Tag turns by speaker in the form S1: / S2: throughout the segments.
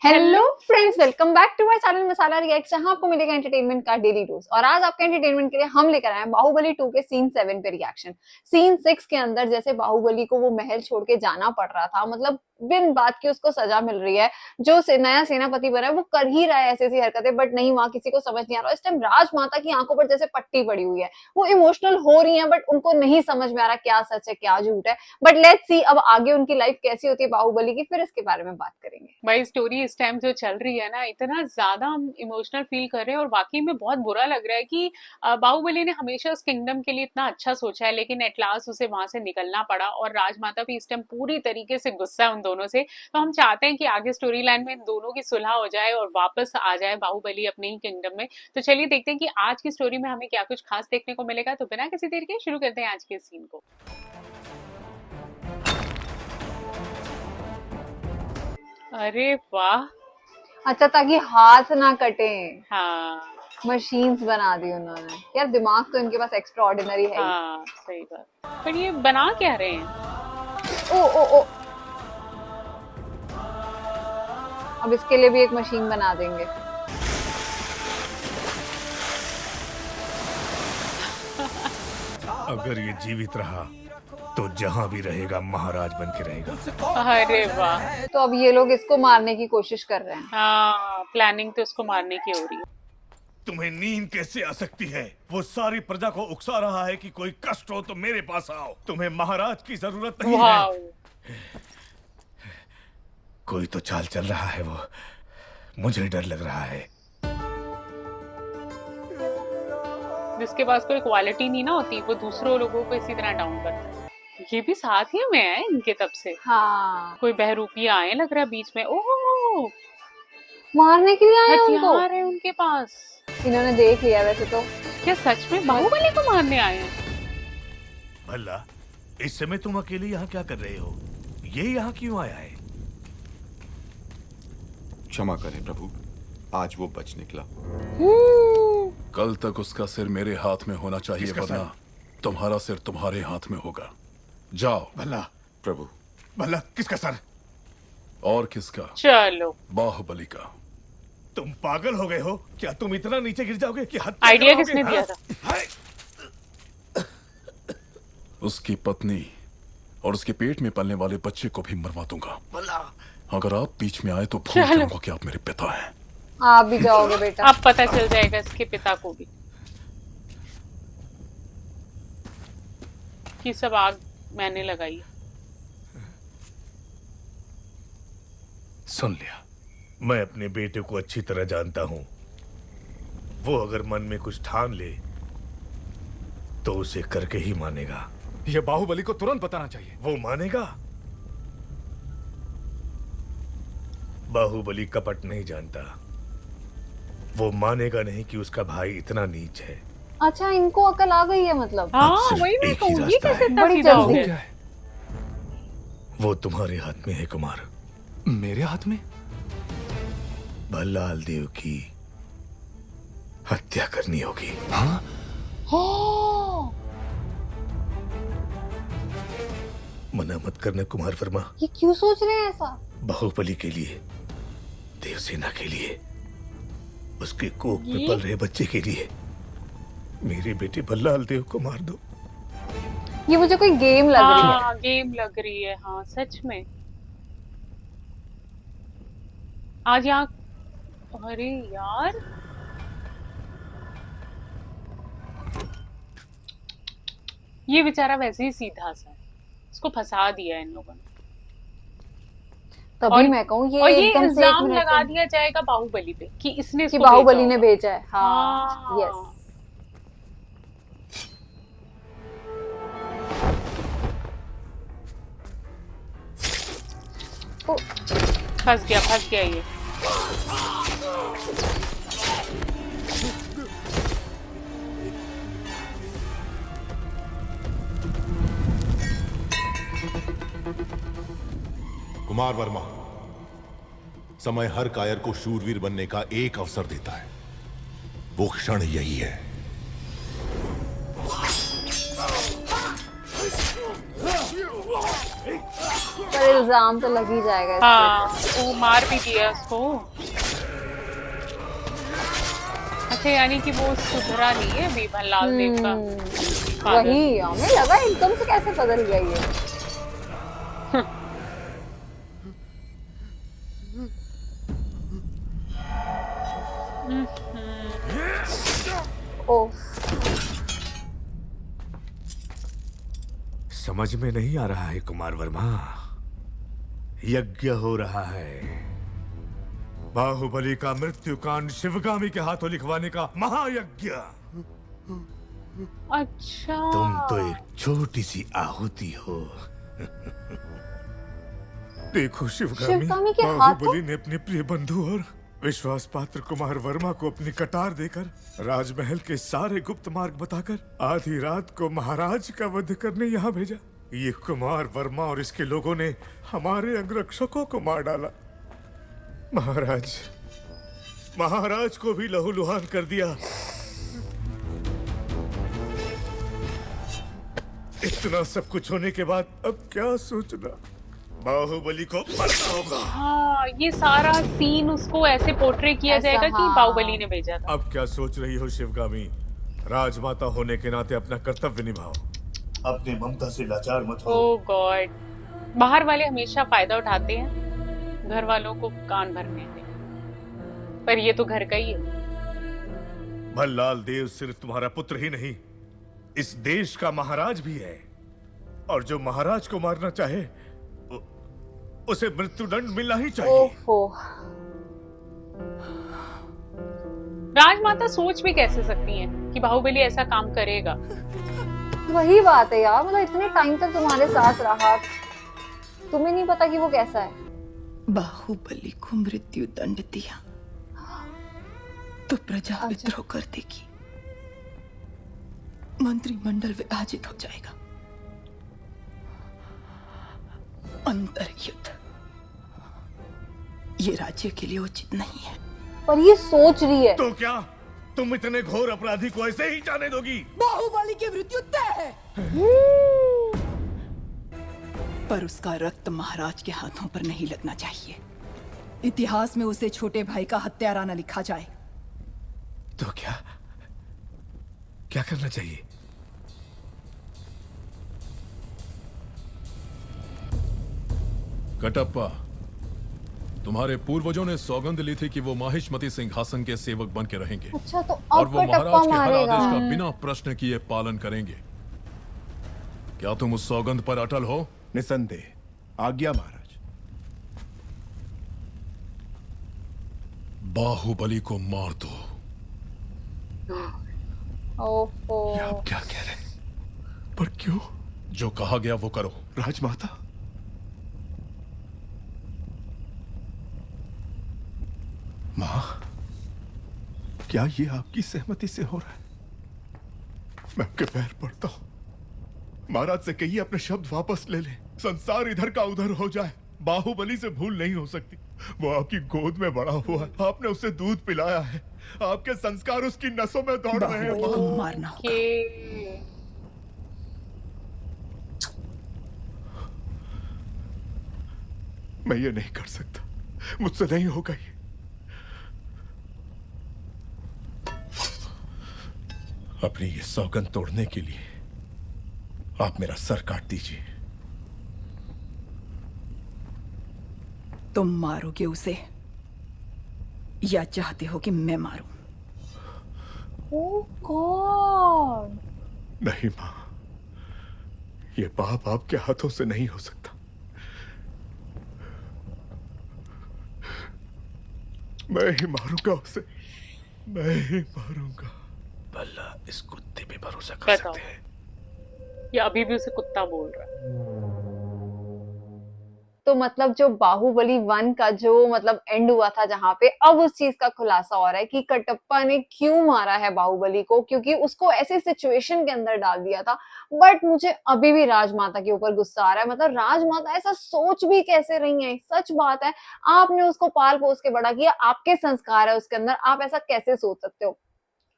S1: Hello friends, welcome back to my channel Masala react, जहां आपको मिलेगा एंटरटेनमेंट का डेली डोज। और आज आपके एंटरटेनमेंट के लिए हम लेकर आए हैं बाहुबली 2 के सीन 7 पे रिएक्शन। सीन 6 के अंदर जैसे बाहुबली को वो महल छोड़ के जाना पड़ रहा था, मतलब बिन बात की उसको सजा मिल रही है। जो नया सेनापति बना है वो कर ही रहा है ऐसी ऐसी हरकतें, बट नहीं, वहां किसी को समझ नहीं आ रहा। इस टाइम राजमाता की आंखों पर जैसे पट्टी पड़ी हुई है, वो इमोशनल हो रही है, बट उनको नहीं समझ में आ रहा क्या सच है क्या झूठ है। बट लेट्स सी अब आगे उनकी लाइफ कैसी होती है बाहुबली की, फिर इसके बारे में बात करेंगे।
S2: भाई स्टोरी इस टाइम जो चल रही है ना, इतना ज्यादा हम इमोशनल फील कर रहे हैं और वाकई में बहुत बुरा लग रहा है कि बाहुबली ने हमेशा उस किंगडम के लिए इतना अच्छा सोचा है, लेकिन एट लास्ट उसे वहां से निकलना पड़ा। और राजमाता भी इस टाइम पूरी तरीके से गुस्सा है उन दोनों से। तो हम चाहते हैं कि आगे स्टोरी लाइन में इन दोनों की सुलह हो जाए और वापस आ जाए बाहुबली अपने ही किंगडम में। तो चलिए देखते हैं कि आज की स्टोरी में हमें क्या कुछ खास देखने को मिलेगा। तो बिना किसी देर के शुरू करते हैं आज के सीन को। अरे वाह।
S1: अच्छा, ताकि हाथ ना कटे,
S2: हाँ
S1: मशीन्स बना दी उन्होंने। यार दिमाग तो इनके पास एक्स्ट्रा ऑर्डिनरी है ही।
S2: हाँ, सही बात। पर ये बना क्या रहे हैं?
S1: ओ ओ ओ, अब इसके लिए भी एक मशीन बना देंगे।
S3: अगर ये जीवित रहा तो जहां भी रहेगा महाराज बन के रहेगा।
S2: अरे वाह।
S1: तो अब ये लोग इसको मारने की कोशिश कर रहे हैं।
S2: हाँ, प्लानिंग तो इसको मारने की हो रही है।
S3: तुम्हें नींद कैसे आ सकती है? वो सारी प्रजा को उकसा रहा है कि कोई कष्ट हो तो मेरे पास आओ। तुम्हें महाराज की जरूरत नहीं
S2: वाह।
S3: है। कोई तो चाल चल रहा है, वो मुझे डर लग रहा है।
S2: जिसके पास कोई क्वालिटी नहीं ना होती, वो दूसरों लोगों को इसी तरह डाउन करता है। ये भी साथ ही में है इनके तब से।
S1: हाँ,
S2: कोई बहरूपिया आए लग रहा है बीच में। ओह,
S1: मारने के लिए आए हैं उनको।
S2: हथियार है उनके पास।
S1: इन्होंने देख लिया वैसे तो।
S2: क्या सच में बाहुबली को मारने आए हैं?
S3: भला इस समय तुम अकेले यहाँ क्या कर रहे हो? ये यहाँ क्यों आया है?
S4: क्षमा करें प्रभु, आज वो बच निकला।
S5: कल तक उसका सिर मेरे हाथ में होना चाहिए,
S3: किसका
S5: वरना तुम्हारा सिर तुम्हारे हाथ में होगा। जाओ।
S3: भला
S4: प्रभु,
S3: भला किसका सर?
S5: और किसका?
S2: चलो,
S5: बाहुबली का।
S3: तुम पागल हो गए हो क्या? तुम इतना नीचे गिर जाओगे कि हत्या
S2: आइडिया
S3: कराओगे,
S2: किसने दिया
S3: हाँ?
S2: था?
S3: हाय!
S5: उसकी पत्नी और उसके पेट में पलने वाले बच्चे को भी मरवा दूंगा।
S3: भला
S5: अगर आप बीच में आए तो भूल
S2: चलो।
S5: जाऊंगा कि आप मेरे पिता हैं।
S1: आप भी जाओगे बेटा।
S2: अब पता चल जाएगा इसके पिता को भी कि सब आग मैंने लगाई है।
S3: सुन लिया। मैं अपने बेटे को अच्छी तरह जानता हूं। वो अगर मन में कुछ ठान ले तो उसे करके ही मानेगा।
S6: ये बाहुबली को तुरंत बताना चाहिए।
S3: वो मानेगा। बाहुबली कपट नहीं जानता। वो मानेगा नहीं कि उसका भाई इतना नीच है।
S1: अच्छा, इनको अकल आ गई है मतलब।
S2: हाँ,
S3: सिर्फ
S2: वही मैं
S3: एक ही
S2: कहूंगी
S3: रास्ता
S2: कैसे
S3: है।
S2: इतना
S1: बड़ी
S2: सीधा हो
S1: जल्दी।
S2: गए?
S6: क्या है?
S3: वो तुम्हारे हाथ में है कुमार।
S6: मेरे हाथ में?
S3: भल्लाल देव की हत्या करनी होगी।
S6: हाँ?
S3: मना मत करना कुमार वर्मा।
S1: ये क्यों सोच रहे हैं ऐसा?
S3: बाहुबली के लिए, देवसेना के लिए, उसके कोख में
S2: ये?
S3: पल रहे बच्चे के लिए मेरे बेटे भल्लाल देव को मार दो।
S1: ये मुझे कोई गेम लग रही है।
S2: हाँ, गेम लग रही है। हाँ, सच में। आज यहाँ, अरे यार, ये बेचारा वैसे ही सीधा सा है। इसको फंसा दिया है इन लोगों ने।
S1: तभी
S2: और-
S1: मैं कहूँ
S2: और
S1: ये
S2: ये
S1: एकदम से एक
S2: इल्जाम
S1: मिनट
S2: लगा
S1: में
S2: दिया जाएगा बाहुबली पे कि इसने
S1: कि
S2: इसको
S1: बाहुबली
S2: भेजा
S1: ने
S2: होगा।
S1: भेजा है। हाँ,
S2: हाँ।
S1: यस। ओ,
S2: फंस गया ये।
S7: कुमार वर्मा, समय हर कायर को शूरवीर बनने का एक अवसर देता है। वो क्षण यही है।
S1: पर पर इल्जाम तो लग ही जाएगा इस पे
S2: हाँ,
S1: तो।
S2: वो मार भी दिया उसको। अच्छा, यानी कि वो सुधरा नहीं है अभी भल्लाल देव का फादर।
S1: वही हमें लगा एकदम से कैसे बदल गया ये। ओह
S3: समझ में नहीं आ रहा है कुमार वर्मा। यज्ञ हो रहा है, बाहुबली का मृत्युकांड शिवगामी के हाथों लिखवाने का महायज्ञ।
S2: अच्छा,
S3: तुम तो एक छोटी सी आहुति हो। देखो शिवगामी,
S1: शिवगामी के
S3: बाहुबली ने अपने प्रिय बंधु और विश्वास पात्र कुमार वर्मा को अपनी कटार देकर राजमहल के सारे गुप्त मार्ग बताकर आधी रात को महाराज का वध करने यहाँ भेजा। ये कुमार वर्मा और इसके लोगों ने हमारे अंगरक्षकों को मार डाला। महाराज महाराज को भी लहूलुहान कर दिया। इतना सब कुछ होने के बाद अब क्या सोचना, बाहुबली को मरना होगा।
S2: हाँ, ये सारा सीन उसको ऐसे पोर्ट्रे किया
S1: ऐसा,
S2: जाएगा कि
S1: हाँ।
S2: बाहुबली ने भेजा था।
S3: अब क्या सोच रही हो शिवगामी? राजमाता होने के नाते अपना कर्तव्य निभाओ, अपने ममता से लाचार मत हो।
S2: ओह गॉड, बाहर वाले हमेशा फायदा उठाते हैं घर वालों को कान भरने में, पर ये तो घर का ही है।
S3: भल्लाल देव सिर्फ तुम्हारा पुत्र ही नहीं, इस देश का महाराज भी है, और जो महाराज को मारना चाहे उसे मृत्युदंड मिलना ही चाहिए।
S1: ओहो
S2: राजमाता सोच भी कैसे सकती हैं कि बाहुबली ऐसा काम करेगा।
S1: वही बात है यार, मतलब इतने टाइम तक तुम्हारे साथ रहा, तुम्हें नहीं पता कि वो कैसा है।
S8: बाहुबली को मृत्यु दंड दिया तो प्रजा
S1: अच्छा।
S8: विद्रोह कर देगी, मंत्रिमंडल विभाजित हो जाएगा, अंतर्युद्ध ये राज्य के लिए उचित नहीं है।
S1: पर ये सोच रही है।
S3: तो क्या तुम इतने घोर अपराधी को ऐसे ही जाने दोगी?
S8: बाहुबली की मृत्यु तय है, पर उसका रक्त महाराज के हाथों पर नहीं लगना चाहिए। इतिहास में उसे छोटे भाई का हत्यारा न लिखा जाए।
S3: तो क्या क्या करना चाहिए?
S5: कटप्पा, तुम्हारे पूर्वजों ने सौगंध ली थी कि वो माहिष्मती सिंहासन के सेवक बन के रहेंगे
S1: अच्छा तो
S5: और
S1: अब
S5: वो
S1: कटप्पा
S5: महाराज के हर
S1: मारेगा।
S5: आदेश का बिना प्रश्न किए पालन करेंगे। क्या तुम उस सौगंध पर अटल हो?
S9: निसंदेह। आज्ञा महाराज।
S5: बाहुबली को मार दो।
S1: ओहो
S9: ये आप क्या कह रहे हैं? पर क्यों?
S5: जो कहा गया वो करो।
S9: राजमाता, मां, क्या ये आपकी सहमति से हो रहा है? मैं आपके पैर पड़ता हूं, महाराज से कहिए अपने शब्द वापस ले ले। संसार इधर का उधर हो जाए, बाहुबली से भूल नहीं हो सकती। वो आपकी गोद में बड़ा हुआ है, आपने उसे दूध पिलाया है, आपके संस्कार उसकी नसों में दौड़ रहे हैं।
S8: बाहुबली को मारना होगा।
S2: कि
S9: मैं ये नहीं कर सकता, मुझसे नहीं होगा ये। अपनी ये सौगंध तोड़ने के लिए आप मेरा सर काट दीजिए।
S8: तुम मारोगे उसे या चाहते हो कि मैं मारूं?
S1: ओह गॉड,
S9: नहीं मां, ये पाप आपके हाथों से नहीं हो सकता। मैं ही मारूंगा उसे, मैं ही मारूंगा।
S3: भला इस कुत्ते पे भरोसा कर
S2: बताओ।
S3: सकते हैं?
S2: ये अभी भी उसे कुत्ता बोल रहा है।
S1: तो मतलब जो बाहुबली 1 का जो मतलब एंड हुआ था जहां पे, अब उस चीज का खुलासा हो रहा है कि कटप्पा ने क्यों मारा है बाहुबली को, क्योंकि उसको ऐसे सिचुएशन के अंदर डाल दिया था। बट मुझे अभी भी राजमाता के ऊपर गुस्सा आ रहा है, मतलब राजमाता ऐसा सोच भी कैसे रही है? सच बात है, आपने उसको पाल पोस के बड़ा किया, आपके संस्कार है उसके अंदर, आप ऐसा कैसे सोच सकते हो?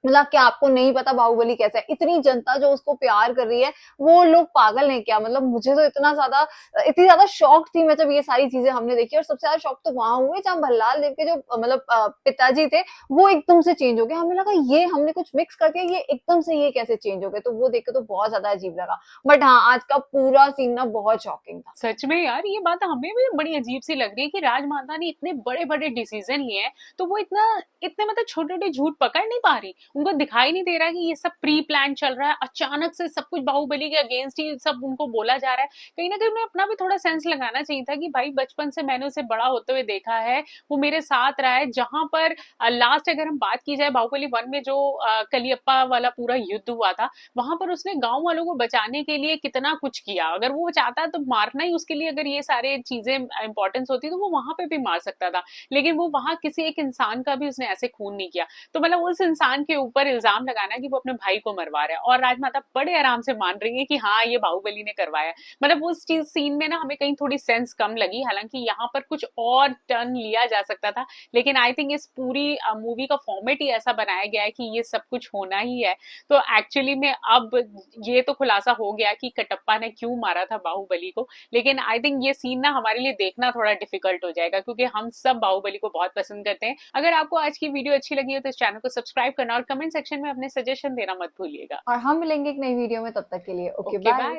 S1: मतलब क्या आपको नहीं पता बाहुबली कैसा है? इतनी जनता जो उसको प्यार कर रही है, वो लोग पागल हैं क्या? मतलब मुझे तो इतनी ज्यादा शॉक थी मैं जब ये सारी चीजें हमने देखी, और सबसे ज्यादा शॉक तो वहां हुए जहां भल्लाल देव के जो मतलब पिताजी थे, वो एकदम से चेंज हो गए। हमें लगा ये हमने कुछ मिक्स कर दिया, ये एकदम से ये कैसे चेंज हो गए? तो वो देख के तो बहुत ज्यादा अजीब लगा। बट हाँ, आज का पूरा सीन ना बहुत शॉकिंग था।
S2: सच में यार, ये बात हमें भी बड़ी अजीब सी लग रही है कि राजमाता ने इतने बड़े बड़े डिसीजन लिए हैं, तो वो इतने मतलब छोटे छोटे झूठ पकड़ नहीं पा रही। उनको दिखाई नहीं दे रहा कि ये सब प्री प्लान चल रहा है, अचानक से सब कुछ बाहुबली के अगेंस्ट ही सब उनको बोला जा रहा है। कहीं ना कहीं उन्हें अपना भी थोड़ा सेंस लगाना चाहिए था कि भाई बचपन से मैंने उसे बड़ा होते हुए देखा है, वो मेरे साथ रहा है। जहां पर लास्ट अगर हम बात की जाए बाहुबली 1 में जो कलियप्पा वाला पूरा युद्ध हुआ था, वहां पर उसने गांव वालों को बचाने के लिए कितना कुछ किया। अगर वो चाहता तो मारना ही उसके लिए, अगर ये सारे चीजें इंपॉर्टेंस होती तो वो वहां पे भी मार सकता था, लेकिन वो वहां किसी एक इंसान का भी उसने ऐसे खून नहीं किया। तो मतलब उस इंसान के ऊपर इल्जाम लगाना कि वो अपने भाई को मरवा रहा है, और राजमाता बड़े आराम से मान रही है कि हाँ ये बाहुबली ने करवाया है। मतलब उस चीज सीन में ना हमें कहीं थोड़ी सेंस कम लगी, हालांकि यहाँ पर कुछ और टर्न लिया जा सकता था, लेकिन आई थिंक इस पूरी मूवी का फॉर्मेट ही ऐसा बनाया गया है कि ये सब कुछ होना ही है। तो एक्चुअली में अब ये तो खुलासा हो गया कि कटप्पा ने क्यों मारा था बाहुबली को, लेकिन आई थिंक ये सीन ना हमारे लिए देखना थोड़ा डिफिकल्ट हो जाएगा, क्योंकि हम सब बाहुबली को बहुत पसंद करते हैं। अगर आपको आज की वीडियो अच्छी लगी हो तो इस चैनल को सब्सक्राइब करना और कमेंट सेक्शन में अपने सजेशन देना मत भूलिएगा।
S1: और हम मिलेंगे एक नई वीडियो में, तब तक के लिए ओके
S2: ओके
S1: बाय।
S2: बाय।